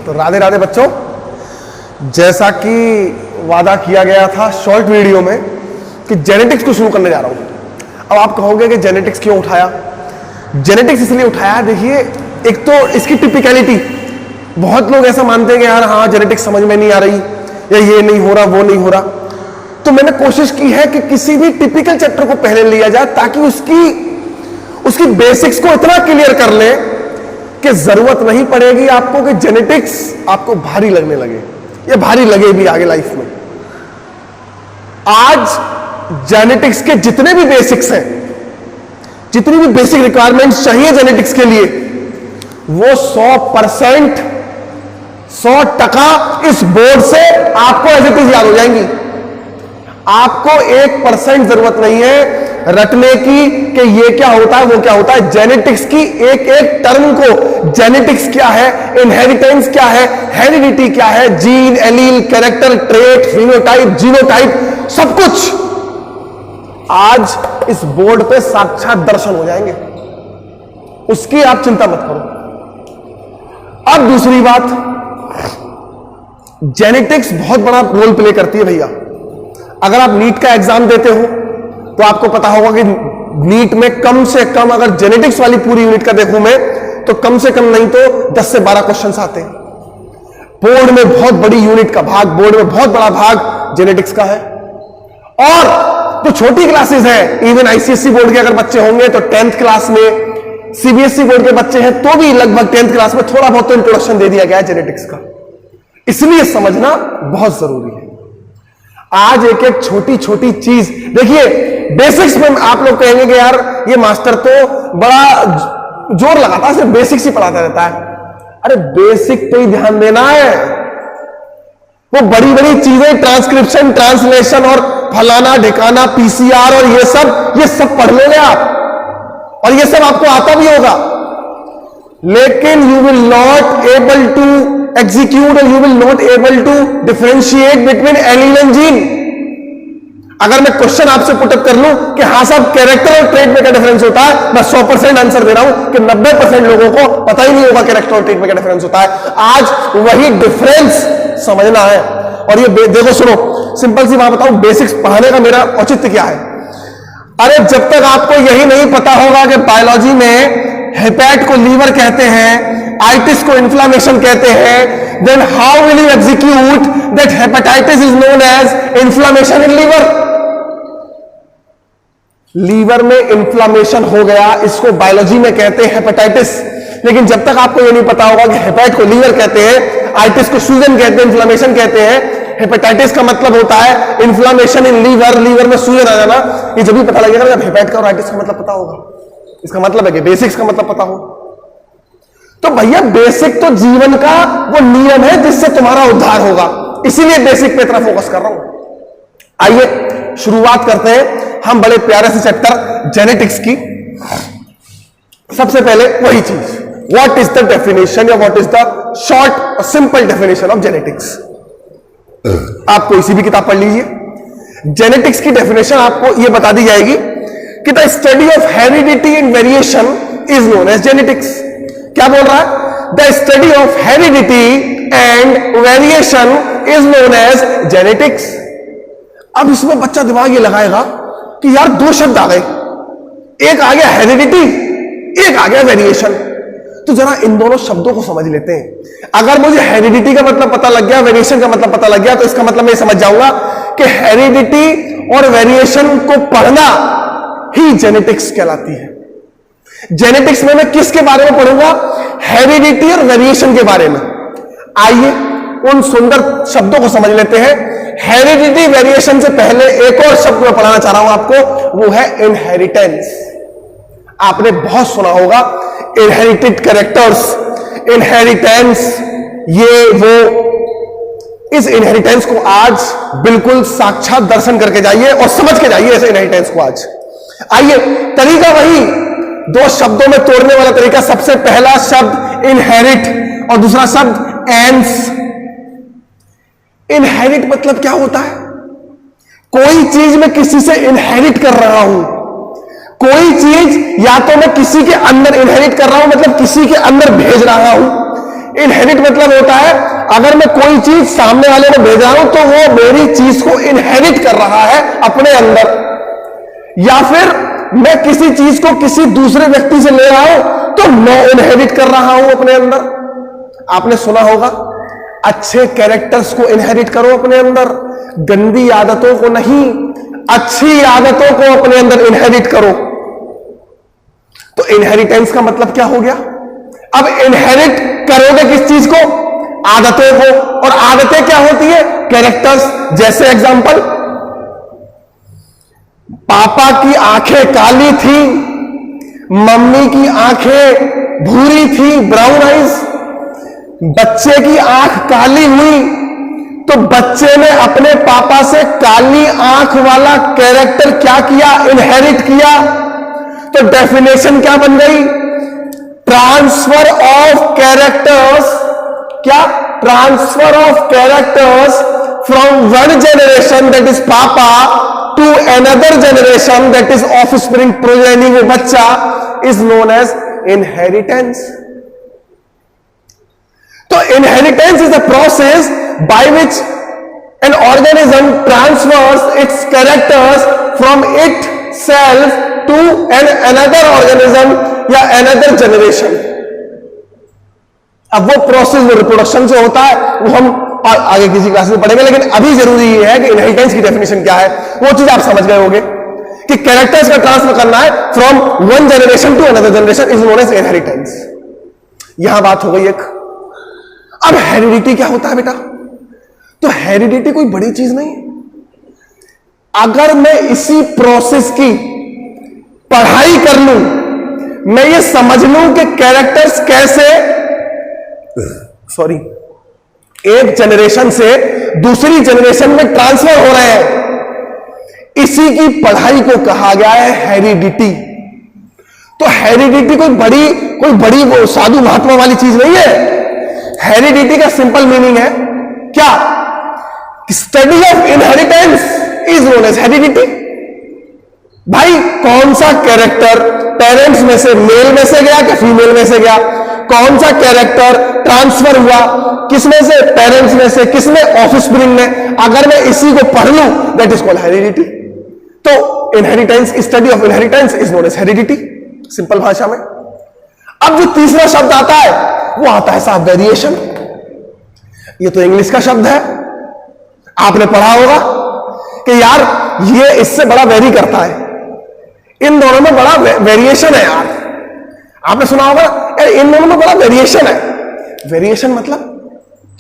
तो राधे राधे बच्चों, जैसा कि वादा किया गया था शॉर्ट वीडियो में कि जेनेटिक्स को शुरू करने जा रहा हूं। अब आप कहोगे कि जेनेटिक्स क्यों उठाया? जेनेटिक्स इसलिए उठाया, देखिए एक तो इसकी टिपिकलिटी, बहुत लोग ऐसा मानते हैं कि यार हाँ जेनेटिक्स समझ में नहीं आ रही, या ये नहीं हो रहा वो नहीं हो रहा। तो मैंने कोशिश की है कि किसी भी टिपिकल चैप्टर को पहले लिया जाए ताकि उसकी बेसिक्स को इतना क्लियर कर ले कि जरूरत नहीं पड़ेगी आपको कि जेनेटिक्स आपको भारी लगने लगे, या भारी लगे भी आगे लाइफ में। आज जेनेटिक्स के जितने भी बेसिक्स हैं, जितनी भी बेसिक रिक्वायरमेंट्स चाहिए जेनेटिक्स के लिए, वो 100% 100% इस बोर्ड से आपको एज इट इज याद हो जाएंगी। आपको 1% जरूरत नहीं है रटने की कि ये क्या होता है वो क्या होता है। जेनेटिक्स की एक एक टर्म को, जेनेटिक्स क्या है, इनहेरिटेंस क्या है, हेरिडिटी क्या है, gene, allele, character, trait, phenotype, genotype, सब कुछ आज इस बोर्ड पे साक्षात दर्शन हो जाएंगे, उसकी आप चिंता मत करो। अब दूसरी बात, जेनेटिक्स बहुत बड़ा रोल प्ले करती है भैया। अगर आप नीट का एग्जाम देते हो तो आपको पता होगा कि नीट में कम से कम, अगर जेनेटिक्स वाली पूरी यूनिट का देखूं मैं, तो कम से कम नहीं तो 10 से 12 क्वेश्चंस आते हैं। बोर्ड में बहुत बड़ी यूनिट का भाग, बोर्ड में बहुत बड़ा भाग जेनेटिक्स का है। और जो छोटी क्लासेस हैं, इवन आईसीएसई बोर्ड के अगर बच्चे होंगे तो 10th क्लास में, सीबीएसई बोर्ड के बच्चे हैं तो भी लगभग 10th क्लास में थोड़ा बहुत तो इंट्रोडक्शन दे दिया गया है जेनेटिक्स का। इसलिए समझना बहुत जरूरी है। आज एक एक छोटी छोटी चीज देखिए, बेसिक्स में आप लोग कहेंगे कि यार ये मास्टर तो बड़ा जोर लगाता है, सिर्फ बेसिक्स ही पढ़ाता रहता है। अरे बेसिक पे ही ध्यान देना है, वो बड़ी बड़ी चीजें ट्रांसक्रिप्शन, ट्रांसलेशन और फलाना ढिकाना, पीसीआर और ये सब पढ़ लोगे आप, और ये सब आपको आता भी होगा, लेकिन you will not able to execute and you will not able to differentiate between allele and gene। अगर मैं क्वेश्चन आपसे पुटअप कर लूं कि हाँ साहब कैरेक्टर और ट्रेट में क्या डिफरेंस होता है, मैं 100% आंसर दे रहा हूं कि 90% लोगों को पता ही नहीं होगा कैरेक्टर और ट्रेट में क्या डिफरेंस होता है। आज वही डिफरेंस समझना है। और ये देखो सुनो, सिंपल सी बात बताऊं, बेसिक्स पढ़ाने का मेरा औचित्य क्या है। अरे जब तक आपको यही नहीं पता होगा कि बायोलॉजी में हेपेट को लीवर कहते हैं, आइटिस को इन्फ्लामेशन कहते हैं, then how will you execute that hepatitis is known as inflammation in liver. Liver में इन्फ्लामेशन हो गया, इसको बायोलॉजी में कहते हैं हेपेटाइटिस। लेकिन जब तक आपको यह नहीं पता होगा कि हेपेट को लीवर कहते हैं, आइटिस को सूजन कहते हैं, इन्फ्लामेशन कहते हैं, हेपेटाइटिस का मतलब होता है इन्फ्लामेशन इन लीवर, लीवर में सूजन आ जाना, ये जब भी पता लगेगा जब हेपेट का और आइटिस का मतलब पता होगा। इसका मतलब है कि बेसिक्स का मतलब पता हो। तो भैया बेसिक तो जीवन का वो नियम है जिससे तुम्हारा उद्धार होगा, इसीलिए बेसिक पे इतना फोकस कर रहा हूं। आइए शुरुआत करते हैं हम बड़े प्यारे से चैप्टर जेनेटिक्स की। सबसे पहले वही चीज, व्हाट इज द डेफिनेशन या what is the short simple definition of genetics. आप कोई सी भी किताब पढ़ लीजिए, जेनेटिक्स की डेफिनेशन आपको यह बता दी जाएगी कि the study of heredity and variation is known as genetics. क्या बोल रहा है? The study of heredity and variation is known as genetics. अब इसमें बच्चा दिमाग ये लगाएगा कि यार दो शब्द आ गए, एक आ गया हेरिडिटी, एक आ गया वेरिएशन। तो जरा इन दोनों शब्दों को समझ लेते हैं। अगर मुझे हेरिडिटी का मतलब पता लग गया, वेरिएशन का मतलब पता लग गया, तो इसका मतलब मैं समझ जाऊंगा कि हेरिडिटी और वेरिएशन को पढ़ना ही जेनेटिक्स कहलाती है। जेनेटिक्स में मैं किसके बारे में पढ़ूंगा? हेरिडिटी और वेरिएशन के बारे में। आइए उन सुंदर शब्दों को समझ लेते हैं। हेरिडिटी वेरिएशन से पहले एक और शब्द मैं पढ़ाना चाह रहा हूं आपको, वो है इनहेरिटेंस। आपने बहुत सुना होगा इनहेरिटेड कैरेक्टर्स, इनहेरिटेंस, ये वो। इस इनहेरिटेंस को आज बिल्कुल साक्षात दर्शन करके जाइए और समझ के जाइए इस इनहेरिटेंस को आज। आइए, तरीका वही, दो शब्दों में तोड़ने वाला तरीका। सबसे पहला शब्द इनहेरिट और दूसरा शब्द एंस। इनहेरिट मतलब क्या होता है? कोई चीज मैं किसी से इनहेरिट कर रहा हूं, कोई चीज या तो मैं किसी के अंदर इनहेरिट कर रहा हूं, मतलब किसी के अंदर भेज रहा हूं। इनहेरिट मतलब होता है अगर मैं कोई चीज सामने वाले को भेज रहा हूं तो वो मेरी चीज को इनहेरिट कर रहा है अपने अंदर, या फिर मैं किसी चीज को किसी दूसरे व्यक्ति से ले रहा हूं तो मैं इनहेरिट कर रहा हूं अपने अंदर। आपने सुना होगा अच्छे कैरेक्टर्स को इनहेरिट करो अपने अंदर, गंदी आदतों को नहीं, अच्छी आदतों को अपने अंदर इनहेरिट करो। तो इनहेरिटेंस का मतलब क्या हो गया? अब इनहेरिट करोगे किस चीज को? आदतों को। और आदतें क्या होती है? कैरेक्टर्स। जैसे एग्जांपल, पापा की आंखें काली थी, मम्मी की आंखें भूरी थी, ब्राउन आइज। बच्चे की आंख काली हुई तो बच्चे ने अपने पापा से काली आंख वाला कैरेक्टर क्या किया? इनहेरिट किया। तो डेफिनेशन क्या बन गई? Transfer of characters. क्या? Transfer of characters from one generation that is पापा to another generation that is offspring, progeny, वो बच्चा, इज नोन एज इनहेरिटेंस। तो inheritance is a process by which an organism transfers its characters from itself to an another organism या another generation. अब वो process, वो reproduction से होता है, वो हम आगे किसी क्लास में पढ़ेंगे, लेकिन अभी जरूरी ये है कि इनहेरिटेंस की डेफिनेशन क्या है, वो चीज आप समझ गए होंगे कि कैरेक्टर्स का ट्रांसफर करना है from one generation to another generation is known as inheritance. यहां बात हो गई एक। अब हेरिडिटी क्या होता है बेटा? तो हेरिडिटी कोई बड़ी चीज नहीं। अगर मैं इसी प्रोसेस की पढ़ाई कर लूं, मैं ये समझ लूं कि कैरेक्टर्स कैसे एक जनरेशन से दूसरी जनरेशन में ट्रांसफर हो रहे हैं, इसी की पढ़ाई को कहा गया है हेरिडिटी। तो हेरिडिटी कोई बड़ी वो साधु महात्मा वाली चीज नहीं है। हेरिडिटी का सिंपल मीनिंग है क्या? Study of inheritance is known as heredity. भाई कौन सा कैरेक्टर पेरेंट्स में से मेल में से गया कि फीमेल में से गया? कौन सा कैरेक्टर ट्रांसफर हुआ किसमें से? पेरेंट्स में से। किसमें? ऑफस्प्रिंग में। अगर मैं इसी को पढ़ लूं दैट इज कॉल्ड हेरिडिटी। तो inheritance, study of inheritance is known as heredity, simple भाषा में। अब जो तीसरा शब्द आता है वो आता है साहब वेरिएशन। ये तो इंग्लिश का शब्द है, आपने पढ़ा होगा कि यार ये इससे बड़ा वेरी करता है, इन दोनों में बड़ा वेरिएशन है यार। आपने सुना होगा यार इन दोनों में बड़ा वेरिएशन है। वेरिएशन मतलब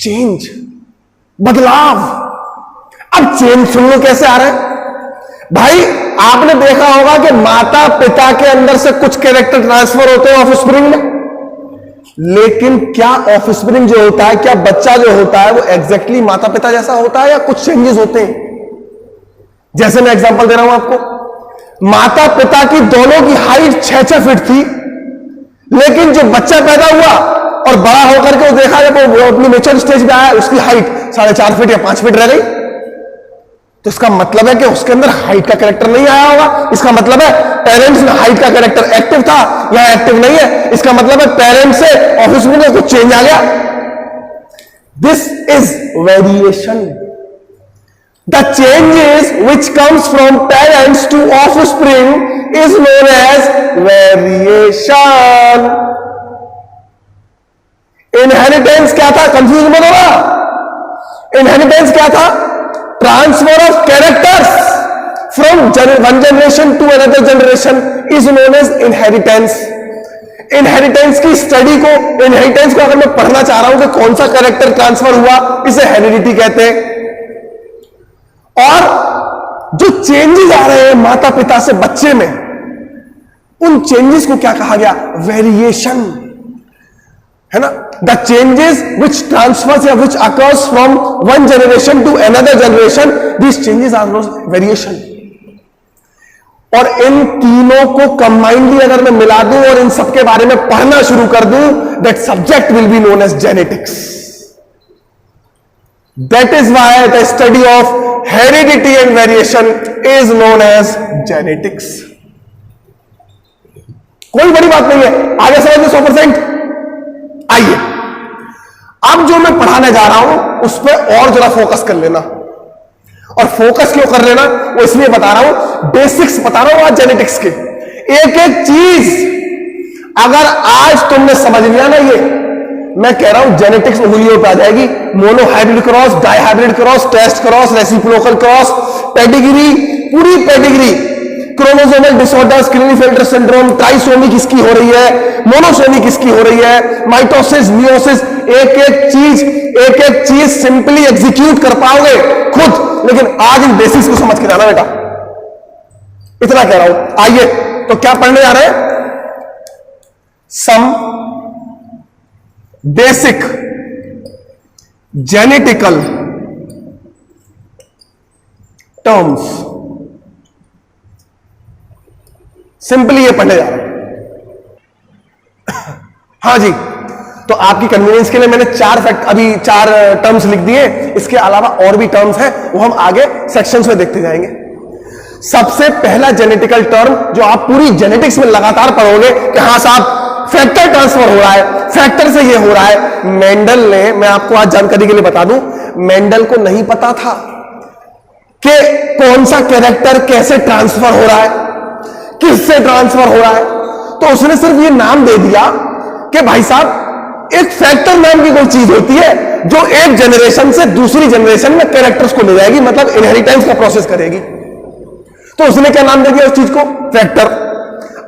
चेंज, बदलाव। अब चेंज सुन लो कैसे आ रहा है भाई। आपने देखा होगा कि माता पिता के अंदर से कुछ कैरेक्टर ट्रांसफर होते हैं ऑफस्प्रिंग में, लेकिन क्या ऑफस्प्रिंग जो होता है, क्या बच्चा जो होता है वो एग्जैक्टली माता पिता जैसा होता है या कुछ चेंजेस होते हैं? जैसे मैं एग्जांपल दे रहा हूं आपको, माता पिता की दोनों की हाइट 6-6 फीट थी, लेकिन जो बच्चा पैदा हुआ और बड़ा होकर के वो देखा जब वो अपनी मेच्योर स्टेज पे आया, उसकी हाइट 4.5 फीट या 5 फीट रह गई। तो इसका मतलब है कि उसके अंदर हाइट का कैरेक्टर नहीं आया होगा। इसका मतलब है पेरेंट्स में हाइट का कैरेक्टर एक्टिव था, यहां एक्टिव नहीं है। इसका मतलब है पेरेंट्स से ऑफिस में कुछ चेंज आ गया। This is variation. The changes which comes from parents to offspring is known as variation. Inheritance क्या था? कंफ्यूज मत होगा। इनहेरिटेंस क्या था? Transfer of characters from one generation to another generation is known as inheritance. Inheritance की study को, inheritance को अगर मैं पढ़ना चाह रहा हूं कि कौन सा कैरेक्टर ट्रांसफर हुआ, इसे हेरिडिटी कहते हैं। और जो चेंजेस आ रहे हैं माता पिता से बच्चे में, उन चेंजेस को क्या कहा गया? वेरिएशन, है ना। द चेंजेस विच ट्रांसफर्स या which occurs from one generation to another generation, this changes are known variation. और इन तीनों को कंबाइंडली अगर मैं मिला दूं और इन सबके बारे में पढ़ना शुरू कर दूं, that subject will be known as genetics. That is why the study of heredity and variation is known as genetics. कोई बड़ी बात नहीं है, आगे समझ में 100%। आइए अब जो मैं पढ़ाने जा रहा हूं उस पर और जरा फोकस कर लेना। और फोकस क्यों कर लेना वो इसलिए बता रहा हूं, बेसिक्स बता रहा हूं आज जेनेटिक्स के। एक एक चीज अगर आज तुमने समझ लिया ना, ये मैं कह रहा हूं जेनेटिक्स उंगलियों पे आ जाएगी। Monohybrid cross, dihybrid cross, test cross, reciprocal cross, pedigree, पूरी pedigree, chromosomal disorders, Klinefelter syndrome, trisomy किसकी हो रही है, मोनोसोमी किसकी हो रही है, माइटोसिस, मियोसिस, एक एक चीज सिंपली एग्जीक्यूट कर पाओगे खुद, लेकिन आज इन बेसिक्स को समझ के जाना बेटा, इतना कह रहा हूं। आइए तो क्या पढ़ने जा रहे हैं, some basic genetical terms, simply ये पढ़ने जा रहे हैं। हाँ जी, तो आपकी कन्वीनियंस के लिए मैंने चार टर्म्स लिख दिए, इसके अलावा और भी टर्म्स हैं, वो हम आगे सेक्शंस में देखते जाएंगे। सबसे पहला जेनेटिकल टर्म जो आप पूरी जेनेटिक्स में लगातार पढ़ोगे कि हाँ साहब फैक्टर ट्रांसफर हो रहा है, फैक्टर से ये हो रहा है। मेंडल ने, मैं आपको आज जानकारी के लिए बता दूं, मेंडल को नहीं पता था कि कौन सा कैरेक्टर कैसे ट्रांसफर हो रहा है, किससे ट्रांसफर हो रहा है, तो उसने सिर्फ ये नाम दे दिया कि भाई साहब एक फैक्टर नाम की कोई चीज होती है जो एक जनरेशन से दूसरी जनरेशन में कैरेक्टर्स को ले जाएगी, मतलब इनहेरिटेंस का प्रोसेस करेगी। तो उसने क्या नाम दे दिया उस चीज को, फैक्टर।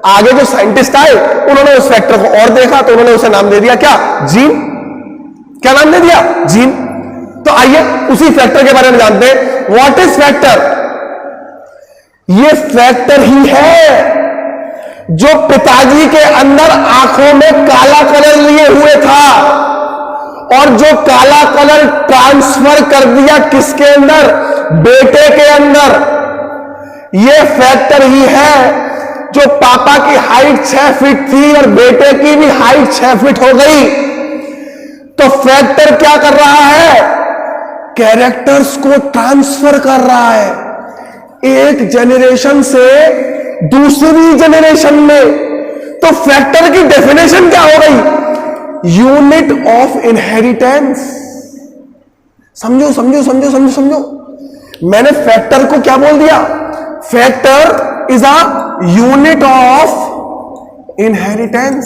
आगे जो साइंटिस्ट आए उन्होंने उस फैक्टर को और देखा तो उन्होंने उसे नाम दे दिया क्या, जीन। क्या नाम दे दिया, जीन। तो आइए उसी फैक्टर के बारे में जानते हैं। What is factor? ये फैक्टर ही है जो पिताजी के अंदर आंखों में काला कलर लिए हुए था और जो काला कलर ट्रांसफर कर दिया किसके अंदर, बेटे के अंदर। ये फैक्टर ही है जो पापा की हाइट 6 फीट थी और बेटे की भी हाइट 6 फीट हो गई। तो फैक्टर क्या कर रहा है, कैरेक्टर्स को ट्रांसफर कर रहा है एक जनरेशन से दूसरी जनरेशन में। तो फैक्टर की डेफिनेशन क्या हो गई, यूनिट ऑफ इनहेरिटेंस। समझो समझो समझो समझो समझो, मैंने फैक्टर को क्या बोल दिया, factor is a unit of inheritance.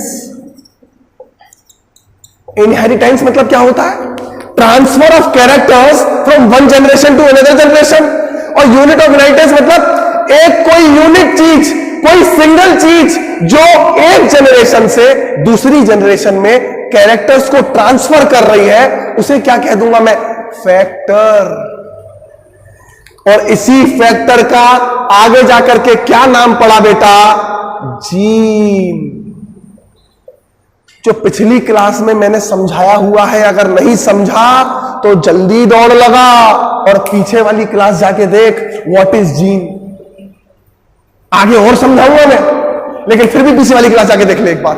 Inheritance मतलब क्या होता है, transfer of characters from one generation to another generation. और यूनिट ऑफ इनहेरिटेंस मतलब एक कोई यूनिक चीज, कोई सिंगल चीज जो एक जनरेशन से दूसरी जनरेशन में कैरेक्टर्स को ट्रांसफर कर रही है, उसे क्या कह दूंगा मैं, फैक्टर। और इसी फैक्टर का आगे जाकर के क्या नाम पड़ा बेटा, जीन। जो पिछली क्लास में मैंने समझाया हुआ है, अगर नहीं समझा तो जल्दी दौड़ लगा और पीछे वाली क्लास जाके देख, व्हाट इज जीन। आगे और समझाऊंगा मैं, लेकिन फिर भी पीछे वाली क्लास जाके देख ले एक बार।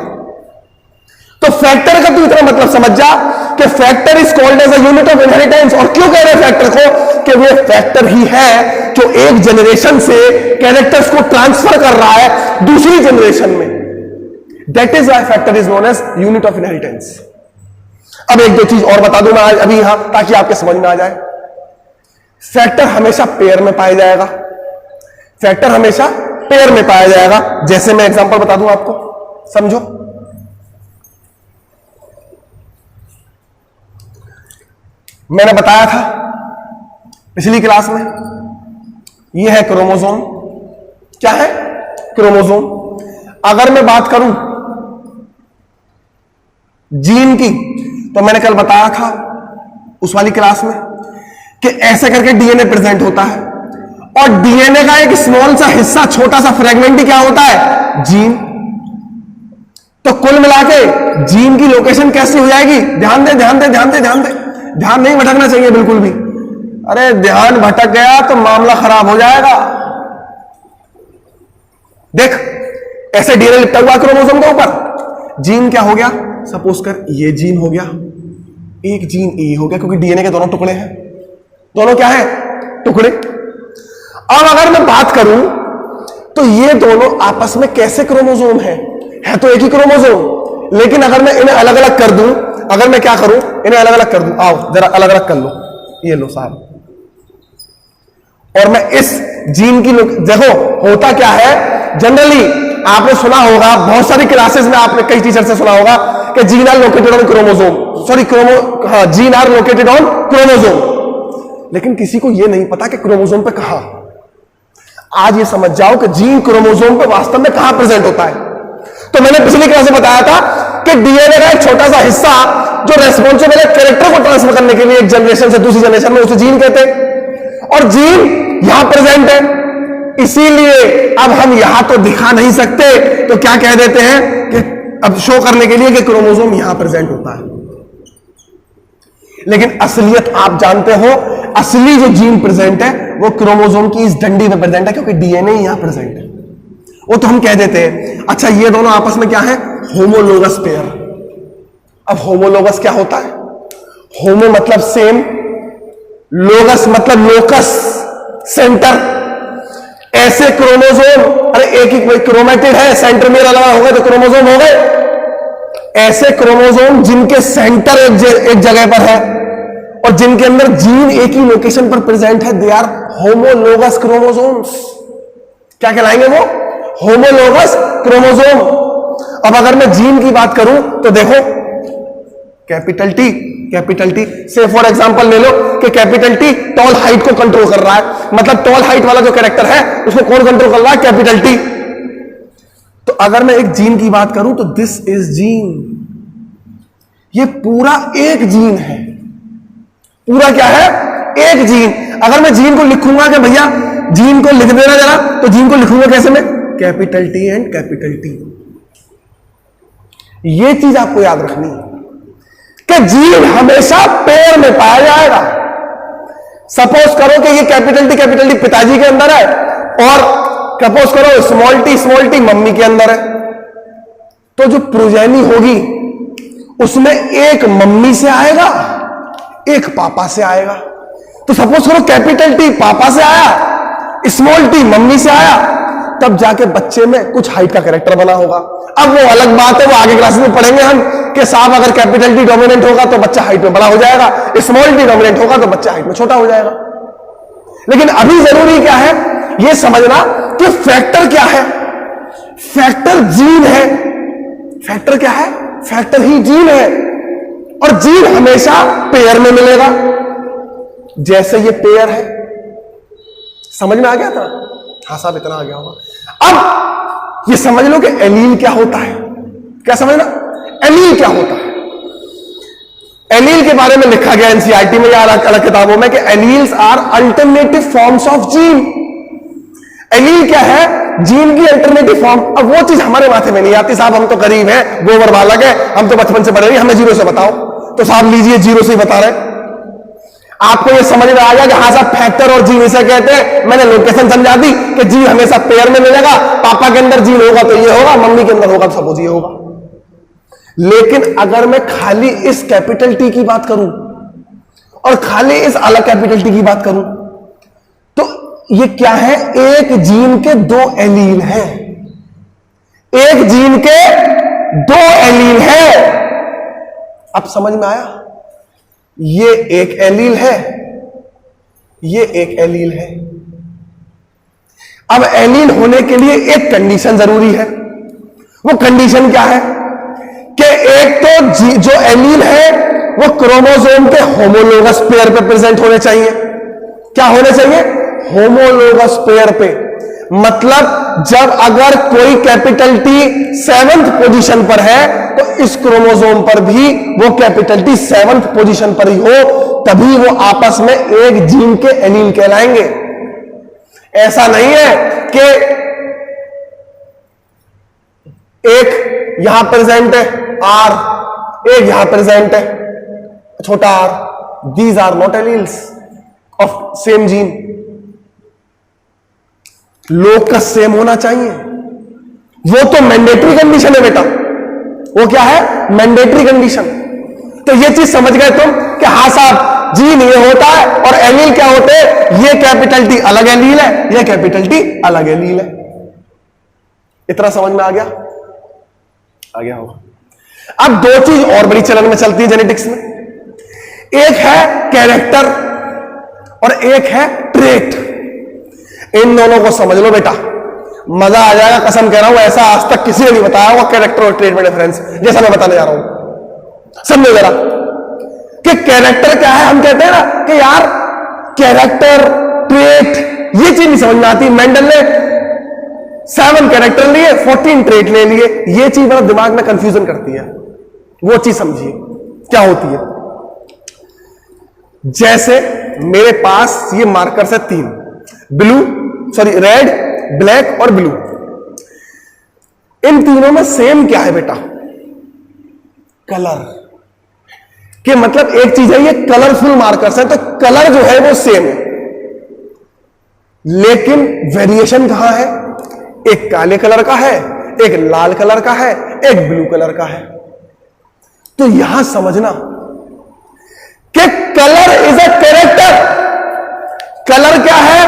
तो फैक्टर का तू इतना मतलब समझ जा कि factor is called as a unit of inheritance. और क्यों कह रहे हैं फैक्टर को, कि वो फैक्टर ही है जो एक जनरेशन से कैरेक्टर्स को ट्रांसफर कर रहा है दूसरी जनरेशन में। That is why factor is known as unit of inheritance. अब एक दो चीज और बता दूं मैं आज अभी यहां, ताकि आपके समझ में आ जाए। फैक्टर हमेशा पेयर में पाया जाएगा, फैक्टर हमेशा पेयर में पाया जाएगा। जैसे मैं एग्जांपल बता दूं आपको, समझो। मैंने बताया था पिछली क्लास में, यह है क्रोमोसोम। क्या है, क्रोमोसोम। अगर मैं बात करूं जीन की, तो मैंने कल बताया था उस वाली क्लास में कि ऐसे करके डीएनए प्रेजेंट होता है, और डीएनए का एक स्मॉल सा हिस्सा, छोटा सा फ्रेगमेंट ही क्या होता है, जीन। तो कुल मिला के जीन की लोकेशन कैसी हो जाएगी, ध्यान दे ध्यान दे ध्यान दे ध्यान दे, ध्यान नहीं भटकना चाहिए बिल्कुल भी। अरे ध्यान भटक गया तो मामला खराब हो जाएगा। देख, ऐसे डीएनए लिपटा हुआ क्रोमोसोम के ऊपर, जीन क्या हो गया, सपोज कर ये जीन हो गया, एक जीन ए हो गया, क्योंकि डीएनए के दोनों टुकड़े हैं, दोनों क्या है, टुकड़े। अब अगर मैं बात करूं तो ये दोनों आपस में कैसे क्रोमोसोम है तो एक ही क्रोमोसोम, लेकिन अगर मैं इन्हें अलग अलग कर दूं अगर मैं क्या करूं, इन्हें अलग अलग कर दूं, आओ जरा अलग अलग कर लो, ये लो साहब, और मैं इस जीन की देखो होता क्या है, जनरली आपने सुना होगा, बहुत सारी क्लासेस में आपने कई टीचर से सुना होगा कि gene are located on chromosome, sorry gene are located on chromosome, लेकिन किसी को यह नहीं पता कि क्रोमोसोम पे कहां। आज ये समझ जाओ कि जीन क्रोमोसोम पे वास्तव में कहां प्रेजेंट होता है। तो मैंने पिछली क्लास में बताया था कि डीएनए का एक छोटा सा हिस्सा जो रेस्पॉन्सिबल है कैरेक्टर को ट्रांसफर करने के लिए एक जनरेशन से दूसरी जनरेशन में, उसे जीन कहते हैं, और जीन यहां प्रेजेंट है, इसीलिए अब हम यहां तो दिखा नहीं सकते, तो क्या कह देते हैं कि अब शो करने के लिए कि क्रोमोसोम यहां प्रेजेंट होता है, लेकिन असलियत आप जानते हो, असली जो जीन प्रेजेंट है वो क्रोमोसोम की इस डंडी में प्रेजेंट है, क्योंकि डीएनए यहां प्रेजेंट है। वो तो हम कह देते हैं अच्छा ये दोनों आपस में क्या है, होमोलोगस पेयर। अब होमोलोगस क्या होता है, होमो मतलब सेम, लोगस मतलब लोकस, सेंटर। ऐसे क्रोमोसोम, अरे एक ही क्रोमेटिड है, सेंटर में अलग हो गए तो क्रोमोसोम हो गए। ऐसे क्रोमोसोम जिनके सेंटर एक जगह पर है और जिनके अंदर जीन एक ही लोकेशन पर प्रेजेंट है, दे आर होमोलोगस क्रोमोसोम्स। क्या कहलाएंगे वो, होमोलोगस क्रोमोसोम। अब अगर मैं जीन की बात करूं तो देखो कैपिटल टी से फॉर एग्जांपल ले लो कि कैपिटल टी टॉल हाइट को कंट्रोल कर रहा है, मतलब टॉल हाइट वाला जो कैरेक्टर है उसको कौन कंट्रोल कर रहा है, कैपिटल टी। तो अगर मैं एक जीन की बात करूं तो दिस इज जीन, ये पूरा एक जीन है, पूरा क्या है, एक जीन। अगर मैं जीन को लिखूंगा कि भैया जीन को लिख देना जरा, तो जीन को लिखूंगा कैसे में, capital T and capital T. ये चीज आपको याद रखनी है कि जीन हमेशा पेयर में पाया जाएगा। सपोज करो कि ये कैपिटल टी पिताजी के अंदर है, और सपोज करो स्मॉल टी मम्मी के अंदर है, तो जो प्रोजेनी होगी उसमें एक मम्मी से आएगा, एक पापा से आएगा। तो सपोज करो कैपिटल टी पापा से आया, स्मॉल टी मम्मी से आया, तब जाके बच्चे में कुछ हाइट का कैरेक्टर बना होगा। अब वो अलग बात है, वो आगे क्लास में पढ़ेंगे हम कि साहब अगर कैपिटल टी डोमिनेंट होगा तो बच्चा हाइट में बड़ा हो जाएगा, स्मॉल टी डोमिनेंट होगा तो बच्चा हाइट में छोटा हो जाएगा। लेकिन अभी जरूरी क्या है, यह समझना कि फैक्टर क्या है, फैक्टर जीन है। फैक्टर क्या है, फैक्टर ही जीन है, और जीन हमेशा पेयर में मिलेगा। जैसे ये पेयर है, समझ में आ गया था, हाँ साहब इतना आ गया होगा। अब ये समझ लो कि एलील क्या होता है, क्या समझना, एलील क्या होता है। एलील के बारे में लिखा गया एनसीईआरटी में या अलग अलग किताबों में कि alleles are alternative forms of gene. Allele क्या है, जीन की अल्टरनेटिव फॉर्म। अब वो चीज हमारे माथे में नहीं आती, साहब हम तो गरीब हैं, गोबर बालक है, हम तो बचपन से पढ़े नहीं, हमें जीरो से बताओ। तो साहब लीजिए जीरो से ही बता रहे। आपको ये समझ में आ गया कि हाँ साहब फैक्टर और जीन इसे कहते हैं। मैंने लोकेशन समझा दी कि जीन हमेशा पेयर में मिलेगा, पापा के अंदर जीन होगा तो ये होगा, मम्मी के अंदर होगा तो सपोज ये होगा। लेकिन अगर मैं खाली इस कैपिटल टी की बात करूं और खाली इस अलग कैपिटल टी की बात करूं, तो ये क्या है, एक जीन के दो एलील हैं, एक जीन के दो एलील हैं। अब समझ में आया, ये एक एलील है, ये एक एलील है। अब एलील होने के लिए एक कंडीशन जरूरी है। वो कंडीशन क्या है कि एक तो जो एलील है वो क्रोमोसोम के होमोलोगस पेयर पे प्रेजेंट होने चाहिए। क्या होने चाहिए, होमोलोगस पेयर पे। मतलब जब अगर कोई कैपिटल टी 7th पोजीशन पर है तो इस क्रोमोसोम पर भी वो कैपिटल टी 7th पोजीशन पर ही हो, तभी वो आपस में एक जीन के एलील कहलाएंगे। ऐसा नहीं है कि एक यहां प्रेजेंट है आर, एक यहां प्रेजेंट है छोटा R, these are not alleles of same gene. Locus same होना चाहिए, वो तो मैंडेटरी कंडीशन है बेटा। वो क्या है, मैंडेटरी कंडीशन। तो ये चीज समझ गए तुम कि हाँ साहब जीन ये होता है और एलील क्या होते हैं, ये कैपिटल टी अलग एलील है, ये कैपिटल टी अलग एलील है। इतना समझ में आ गया, आ गया होगा। अब दो चीज और बड़ी चलन में चलती है जेनेटिक्स में, एक है कैरेक्टर और एक है ट्रेट। इन दोनों को समझ लो बेटा, मजा आ जाएगा, कसम कह रहा हूं। ऐसा आज तक किसी ने नहीं बताया होगा कैरेक्टर और ट्रेट में डिफरेंस, जैसा मैं बताने जा रहा हूं। समझो जरा कि कैरेक्टर क्या है। हम कहते हैं ना कि यार कैरेक्टर ट्रेट ये चीज नहीं समझ में आती। मेंडल ने 7 कैरेक्टर लिए, 14 ट्रेट ले लिए। ये चीज मेरा दिमाग में कंफ्यूजन करती है। वो चीज समझिए क्या होती है। जैसे मेरे पास ये मार्कर्स है 3, रेड, ब्लैक और ब्लू। इन तीनों में सेम क्या है बेटा? कलर। कि मतलब एक चीज है ये कलरफुल मार्कर्स है, तो कलर जो है वो सेम है, लेकिन वेरिएशन कहां है? एक काले कलर का है, एक लाल कलर का है, एक ब्लू कलर का है। तो यहां समझना कि colour is a character. Colour क्या है?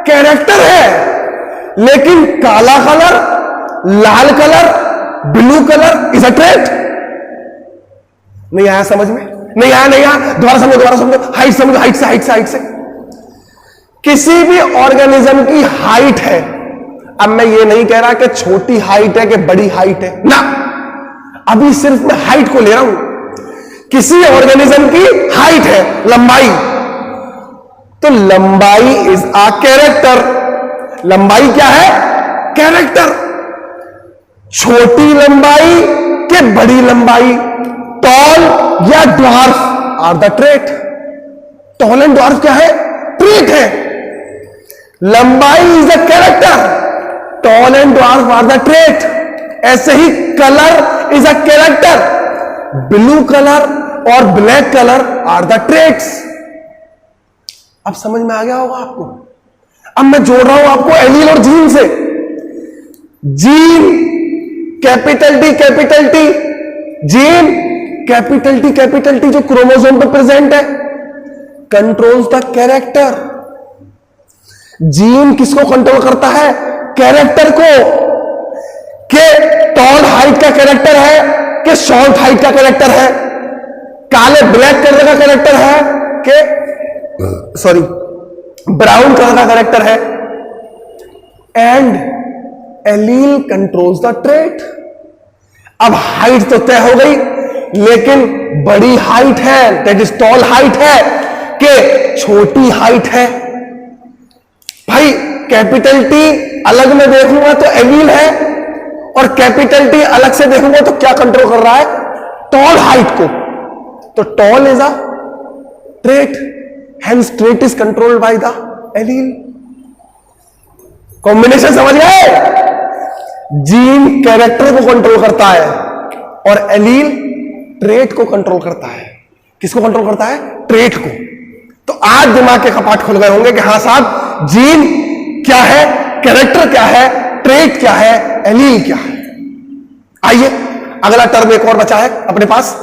कैरेक्टर है। लेकिन काला colour, Lal colour, blue colour is a trait. नहीं आया समझ में? नहीं आया? नहीं आया? दोबारा समझो, हाइट समझो, हाइट से। किसी भी ऑर्गेनिज्म की हाइट है। अब मैं ये नहीं कह रहा कि छोटी हाइट है कि बड़ी हाइट है ना, अभी सिर्फ मैं हाइट को ले रहा हूं। किसी ऑर्गेनिज्म की हाइट है, लंबाई, तो लंबाई इज अ कैरेक्टर। लंबाई क्या है? कैरेक्टर। छोटी लंबाई के बड़ी लंबाई, टॉल या dwarf are the trait. Tall and dwarf क्या है? ट्रेट है। लंबाई is a character, tall and dwarf are the trait. ऐसे ही colour is a character, blue colour और black colour are the traits. अब समझ में आ गया होगा आपको। अब मैं जोड़ रहा हूं आपको एलील और जीन से। Gene capital T, gene capital T जो क्रोमोसोम पे प्रेजेंट है, कंट्रोल्स द कैरेक्टर। जीन किसको कंट्रोल करता है? कैरेक्टर को। के टॉल हाइट का कैरेक्टर है कि शॉर्ट हाइट का कैरेक्टर है, काले ब्लैक कलर का कैरेक्टर है कि ब्राउन कलर का कैरेक्टर है। And allele controls the trait. अब हाइट तो तय हो गई, लेकिन बड़ी हाइट है, दैट इज टॉल हाइट है कि छोटी हाइट है। भाई कैपिटल टी अलग में देखूंगा तो एलील है, और कैपिटल टी अलग से देखूंगा तो क्या कंट्रोल कर रहा है? टॉल हाइट को। तो tall is a trait, hence trait is controlled by the allele. Combination समझ गए? जीन कैरेक्टर को कंट्रोल करता है और एलील ट्रेट को कंट्रोल करता है। किसको कंट्रोल करता है? ट्रेट को। तो आज दिमाग के कपाट खुल गए होंगे कि हां साहब, जीन क्या है, कैरेक्टर क्या है, ट्रेट क्या है, एलील क्या है। आइए अगला टर्म एक और बचा है अपने पास।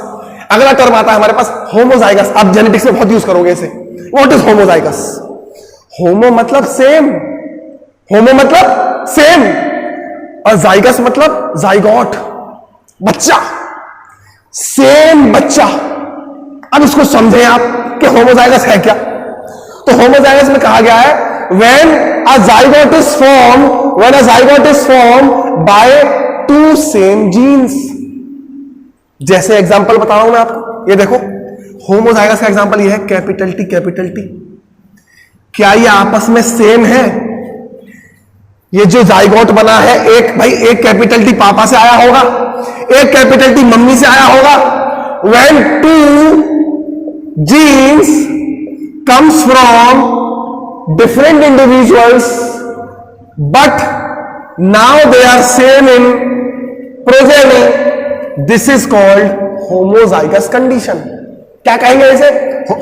अगला टर्म आता है हमारे पास होमोजाइगस। आप जेनेटिक्स में बहुत यूज करोगे इसे। What is homozygous? होमो मतलब सेम, होमो मतलब सेम, और जाइगस मतलब जाइगोट, बच्चा, सेम बच्चा। अब इसको समझें आप कि होमोजाइगस है क्या। तो होमोजाइगस में कहा गया है when a zygote is formed by 2 same genes। जैसे एग्जांपल बता रहा हूं मैं आपको, ये देखो होमोजाइगस का एग्जांपल ये है, कैपिटल टी। क्या ये आपस में सेम है? ये जो जाइगोट बना है, एक कैपिटल टी पापा से आया होगा, एक कैपिटल टी मम्मी से आया होगा। when 2 genes comes from different individuals but now they are same in progeny, this is called homozygous condition। क्या कहेंगे इसे?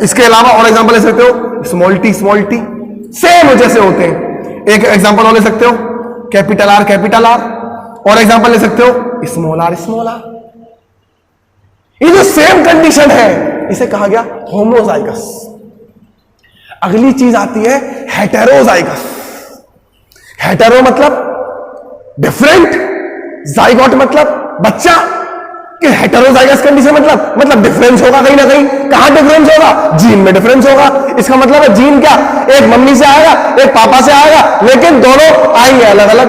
इसके अलावा और एग्जांपल ले सकते हो, स्मॉल टी सेम जैसे होते हैं। एक एग्जांपल और ले सकते हो, कैपिटल आर, और एग्जांपल ले सकते हो स्मॉल आर। ये जो सेम कंडीशन है इसे कहा गया होमोजाइगस। अगली चीज आती है हेटेरोजाइगस। हेटेरो मतलब डिफरेंट, जाइगोट मतलब बच्चा, कि हेटेरोजाइगस कंडीशन मतलब डिफरेंस होगा कहीं ना कहीं। कहां डिफरेंस होगा? जीन में डिफरेंस होगा। इसका मतलब है जीन क्या, एक मम्मी से आएगा एक पापा से आएगा, लेकिन दोनों आएंगे अलग अलग।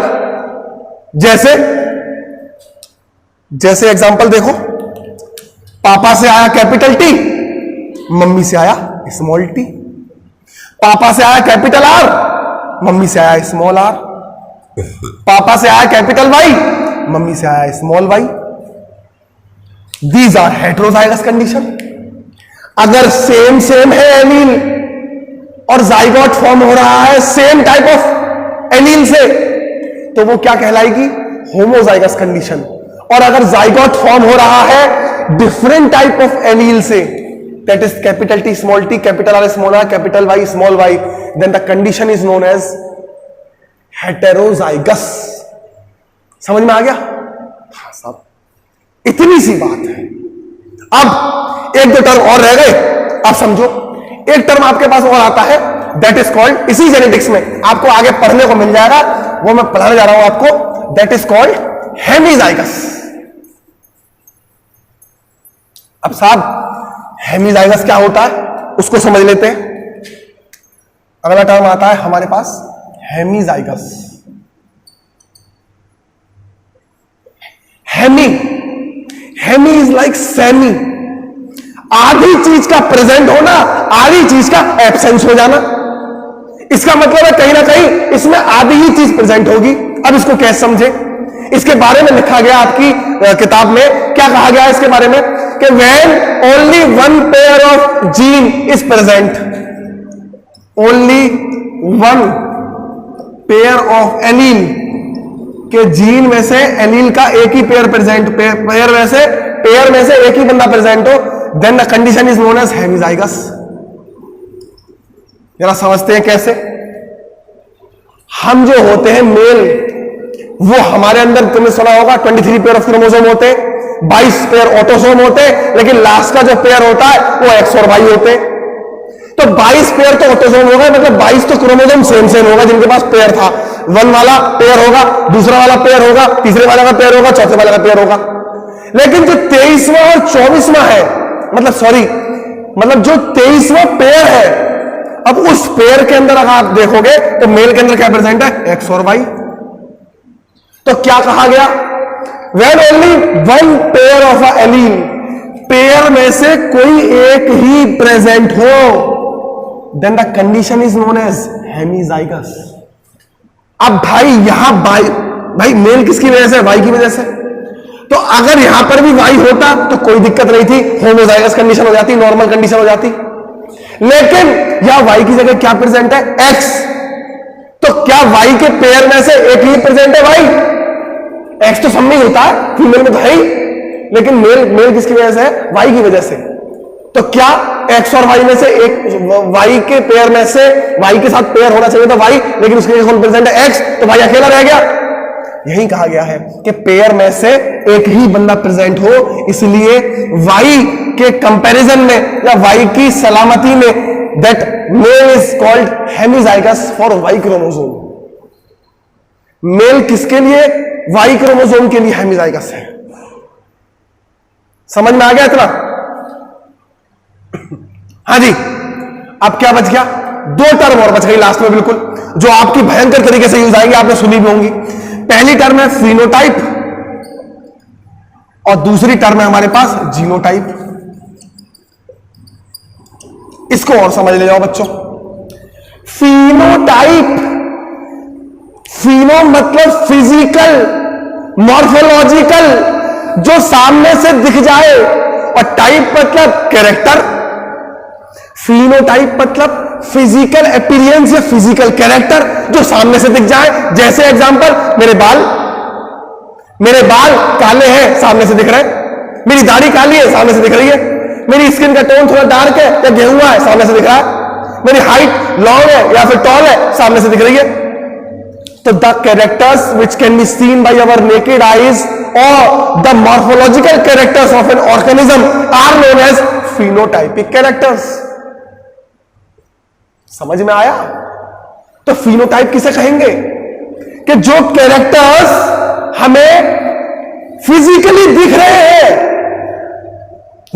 जैसे एग्जांपल देखो, पापा से आया कैपिटल टी, मम्मी से आया स्मॉल टी। पापा से आया कैपिटल आर, मम्मी से आया स्मॉल आर। पापा से आया कैपिटल वाई, मम्मी से आया small Y. These are heterozygous condition. अगर सेम है एलील और जाइगोट फॉर्म हो रहा है सेम टाइप ऑफ एलील से, तो वो क्या कहलाएगी? Homozygous condition. और अगर जाइगोट फॉर्म हो रहा है डिफरेंट टाइप ऑफ एलील से, that is capital T small T, capital R small R, capital Y small Y, then the condition is known as heterozygous. समझ में आ गया? हाँ साहब, इतनी सी बात है। अब एक दो टर्म और रह गए, अब समझो। एक टर्म आपके पास और आता है, दैट इज कॉल्ड, इसी जेनेटिक्स में आपको आगे पढ़ने को मिल जाएगा, वो मैं पढ़ाने जा रहा हूं आपको, दैट इज कॉल्ड हेमीजाइगस। अब साहब हेमीजाइगस क्या होता है उसको समझ लेते हैं। अगला टर्म आता है हमारे पास hemizygous. Hemi is like semi, आधी चीज का प्रेजेंट होना, आधी चीज का एब्सेंस हो जाना। इसका मतलब है कहीं ना कहीं इसमें आधी ही चीज प्रेजेंट होगी। अब इसको कैसे समझे? इसके बारे में लिखा गया आपकी किताब में, क्या कहा गया इसके बारे में कि when only one pair of gene is present, only one pair of allele, के जीन में से एलील का एक ही पेयर प्रेजेंट, पेयर में से एक ही बंदा प्रेजेंट हो, then the condition is known as hemizygous. जरा समझते हैं कैसे। हम जो होते हैं मेल, वो हमारे अंदर तुमने सुना होगा 23 पेयर ऑफ क्रोमोसोम होते, 22 पेयर ऑटोसोम होते, लेकिन लास्ट का जो पेयर होता है वो एक्स और वाई होते। तो 22 पेयर तो ऑटोसोम होगा, मतलब 22 तो क्रोमोसोम सेम होगा जिनके पास पेयर था। 1 वाला पेयर होगा, दूसरा वाला पेयर होगा, तीसरे वाला का पेयर होगा, चौथे वाला का पेयर होगा। लेकिन जो 23वां और 24वां है, मतलब जो 23वां पेयर है, अब उस पेयर के अंदर अगर आप देखोगे तो मेल के अंदर क्या प्रेजेंट है? एक्स और वाई। तो क्या कहा गया? When only one pair of a allele, pair में से कोई एक ही प्रेजेंट हो, then the condition is known as hemizygous. अब भाई यहां भाई मेल किसकी वजह से? वाई की वजह से। तो अगर यहां पर भी वाई होता तो कोई दिक्कत नहीं थी, होमोजाइगस कंडीशन हो जाती, नॉर्मल कंडीशन हो जाती। लेकिन यहां वाई की जगह क्या प्रेजेंट है? एक्स। तो क्या वाई के पेयर में से एक ही प्रेजेंट है वाई? एक्स तो सब में होता है, फीमेल में तो है ही, लेकिन मेल किसकी वजह से है? वाई की वजह से। तो क्या एक्स और वाई में से एक, वाई के पेयर में से, वाई के साथ पेयर होना चाहिए था वाई, लेकिन उसके कौन प्रेजेंट है? एक्स, तो वाई अकेला रह गया। यही कहा गया है कि पेयर में से एक ही बंदा प्रेजेंट हो, इसलिए वाई के कंपैरिजन में या वाई की सलामती में that male is called hemizygous for Y chromosome. Male किसके लिए? वाई क्रोमोसोम के लिए हेमीजाइगस है। समझ में आ गया इतना? हाँ जी। अब क्या बच गया? 2 टर्म और बच गई लास्ट में, बिल्कुल जो आपकी भयंकर तरीके से यूज आएंगे, आपने सुनी भी होंगी। पहली टर्म है फिनोटाइप और दूसरी टर्म है हमारे पास जीनोटाइप। इसको और समझ ले जाओ बच्चों। फिनोटाइप, फिनो मतलब फिजिकल, मॉर्फोलॉजिकल, जो सामने से दिख जाए, और टाइप मतलब कैरेक्टर। फिनोटाइप मतलब फिजिकल अपीयरेंस या फिजिकल कैरेक्टर जो सामने से दिख जाए। जैसे एग्जांपल, मेरे बाल काले हैं, सामने से दिख रहे हैं। मेरी दाढ़ी काली है, सामने से दिख रही है। मेरी स्किन का टोन थोड़ा डार्क है या गेहुआ है, सामने से दिख रहा है। मेरी हाइट लॉन्ग है या फिर टॉल है, सामने से दिख रही है। तो the characters which can be seen by our naked eyes और the morphological characters of an organism are known as phenotypic characters. समझ में आया? तो फिनोटाइप किसे कहेंगे? कि जो कैरेक्टर्स हमें फिजिकली दिख रहे हैं,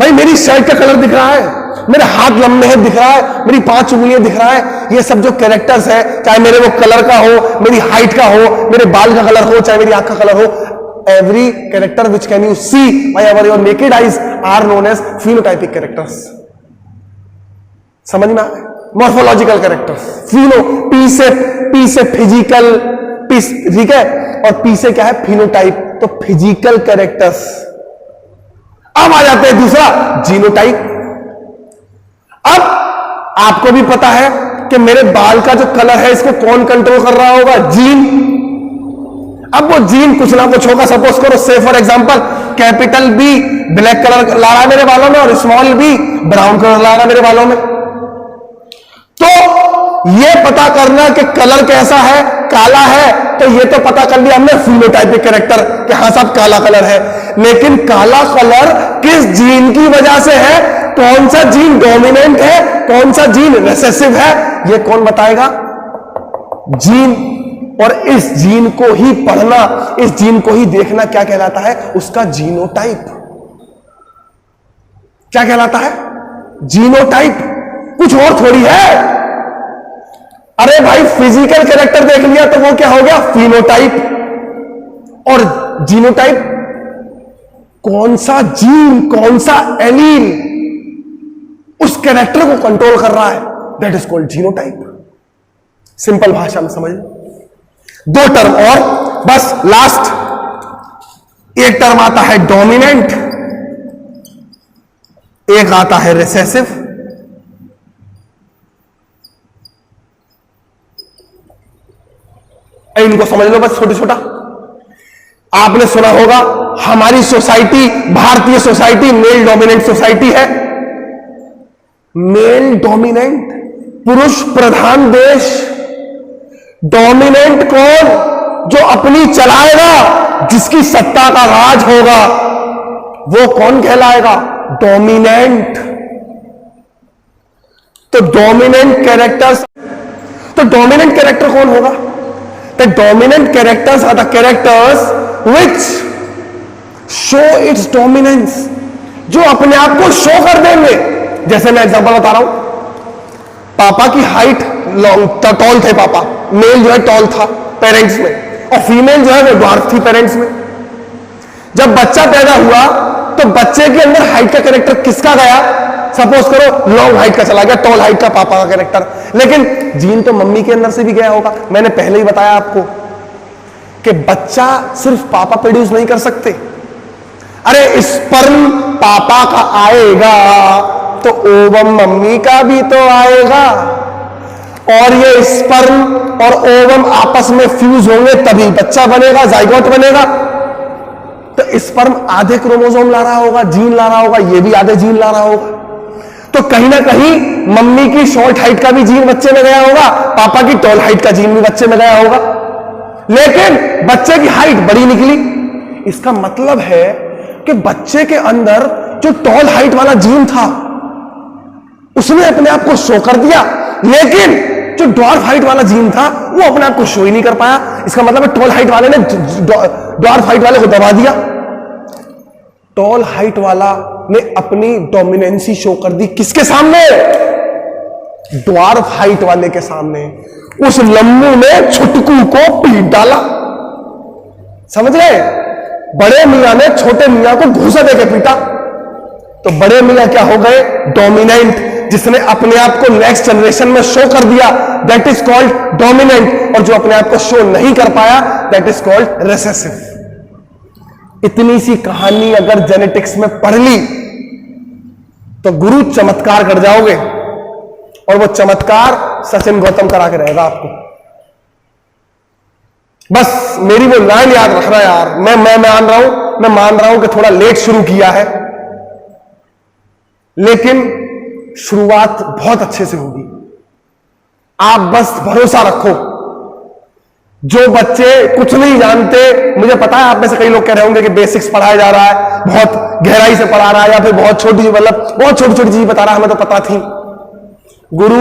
भाई मेरी शर्ट का कलर दिख रहा है, मेरे हाथ लंबे हैं दिख रहा है, मेरी 5 उंगलियां दिख रहा है, ये सब जो कैरेक्टर्स है, चाहे मेरे वो कलर का हो, मेरी हाइट का हो, मेरे बाल का कलर हो, चाहे मेरी आंख का कलर हो, every character which can you see by your naked eyes are known as phenotypic characters. समझ में आए? मॉर्फोलॉजिकल कैरेक्टर्स, पी से फिजिकल, ठीक है, और पी से क्या है? फिनोटाइप, तो फिजिकल कैरेक्टर्स। अब आ जाते हैं दूसरा, जीनोटाइप। अब आपको भी पता है कि मेरे बाल का जो कलर है इसको कौन कंट्रोल कर रहा होगा? जीन। अब वो जीन कुछ ना कुछ होगा, सपोज करो say for example capital B black colour ला रहा है मेरे बालों में और स्मॉल बी ब्राउन कलर ला रहा है मेरे बालों में। तो ये पता करना कि कलर कैसा है, काला है, तो ये तो पता कर लिया हमने फिनोटाइपिक कैरेक्टर कि हाँ साहब काला कलर है, लेकिन काला कलर किस जीन की वजह से है, कौन सा जीन डोमिनेंट है, कौन सा जीन रिसेसिव है, ये कौन बताएगा? जीन। और इस जीन को ही पढ़ना, इस जीन को ही देखना क्या कहलाता है? उसका जीनोटाइप। क्या कहलाता है? जीनोटाइप। कुछ और थोड़ी है। अरे भाई फिजिकल कैरेक्टर देख लिया तो वो क्या हो गया? फिनोटाइप। और जीनोटाइप कौन सा जीन, कौन सा एलील उस कैरेक्टर को कंट्रोल कर रहा है, that is called genotype. Simple भाषा में समझ। 2 टर्म और बस लास्ट। एक टर्म आता है डोमिनेंट, एक आता है रिसेसिव। इनको समझ लो बस, छोटा छोटा। आपने सुना होगा हमारी सोसाइटी, भारतीय सोसाइटी मेल डोमिनेंट सोसाइटी है। मेल डोमिनेंट, पुरुष प्रधान देश। डोमिनेंट कौन? जो अपनी चलाएगा, जिसकी सत्ता का राज होगा, वो कौन कहलाएगा? डोमिनेंट। तो डोमिनेंट कैरेक्टर्स, तो डोमिनेंट कैरेक्टर कौन होगा? The dominant characters are the characters which show its dominance, जो अपने आप को शो कर देंगे। जैसे मैं एग्जांपल बता रहा हूं, पापा की हाइट टॉल थे, पापा मेल जो है टॉल था पेरेंट्स में, और फीमेल जो है वो ड्वार्फ थी पेरेंट्स में। जब बच्चा पैदा हुआ तो बच्चे के अंदर हाइट का कैरेक्टर किसका गया? सपोज करो लॉन्ग हाइट का चला गया, टॉल हाइट का पापा का कैरेक्टर, लेकिन जीन तो मम्मी के अंदर से भी गया होगा। मैंने पहले ही बताया आपको कि बच्चा सिर्फ पापा प्रोड्यूस नहीं कर सकते। अरे स्पर्म पापा का आएगा तो ओवम मम्मी का भी तो आएगा, और ये स्पर्म और ओवम आपस में फ्यूज होंगे तभी बच्चा बनेगा, जाइगोट बनेगा। तो स्पर्म आधे क्रोमोसोम ला रहा होगा, जीन ला रहा होगा, ये भी आधे जीन ला रहा होगा। तो कहीं ना कहीं मम्मी की शॉर्ट हाइट का भी जीन बच्चे में गया होगा, पापा की टॉल हाइट का जीन भी बच्चे में गया होगा, लेकिन बच्चे की हाइट बड़ी निकली। इसका मतलब है कि बच्चे के अंदर जो टॉल हाइट वाला जीन था उसने अपने आप को शो कर दिया, लेकिन जो ड्वार्फ हाइट वाला जीन था वो अपने आप को शो ही नहीं कर पाया। इसका मतलब है टॉल हाइट वाले ने ड्वार्फ हाइट वाले को दबा दिया। टॉल हाइट वाला ने अपनी डोमिनेंसी शो कर दी किसके सामने? ड्वार्फ हाइट वाले के सामने। उस लम्बू ने छुटकू को पीट डाला। समझ गए? बड़े मियां ने छोटे मियां को घूसा देके पीटा। तो बड़े मियां क्या हो गए? डोमिनेंट, जिसने अपने आप को नेक्स्ट जनरेशन में शो कर दिया, दैट इज कॉल्ड डोमिनेंट। और जो अपने आप को शो नहीं कर पाया, दैट इज कॉल्ड रिसेसिव। इतनी सी कहानी अगर जेनेटिक्स में पढ़ ली तो गुरु चमत्कार कर जाओगे, और वो चमत्कार सचिन गौतम करा के रहेगा आपको। बस मेरी वो लाइन याद रखना यार। मैं मान रहा हूं कि थोड़ा लेट शुरू किया है, लेकिन शुरुआत बहुत अच्छे से होगी। आप बस भरोसा रखो। जो बच्चे कुछ नहीं जानते, मुझे पता है आप में से कई लोग कह रहे होंगे कि बेसिक्स पढ़ाया जा रहा है, बहुत गहराई से पढ़ा रहा है, या फिर बहुत छोटी, मतलब बहुत छोटी छोटी चीज बता रहा है, हमें तो पता थी। गुरु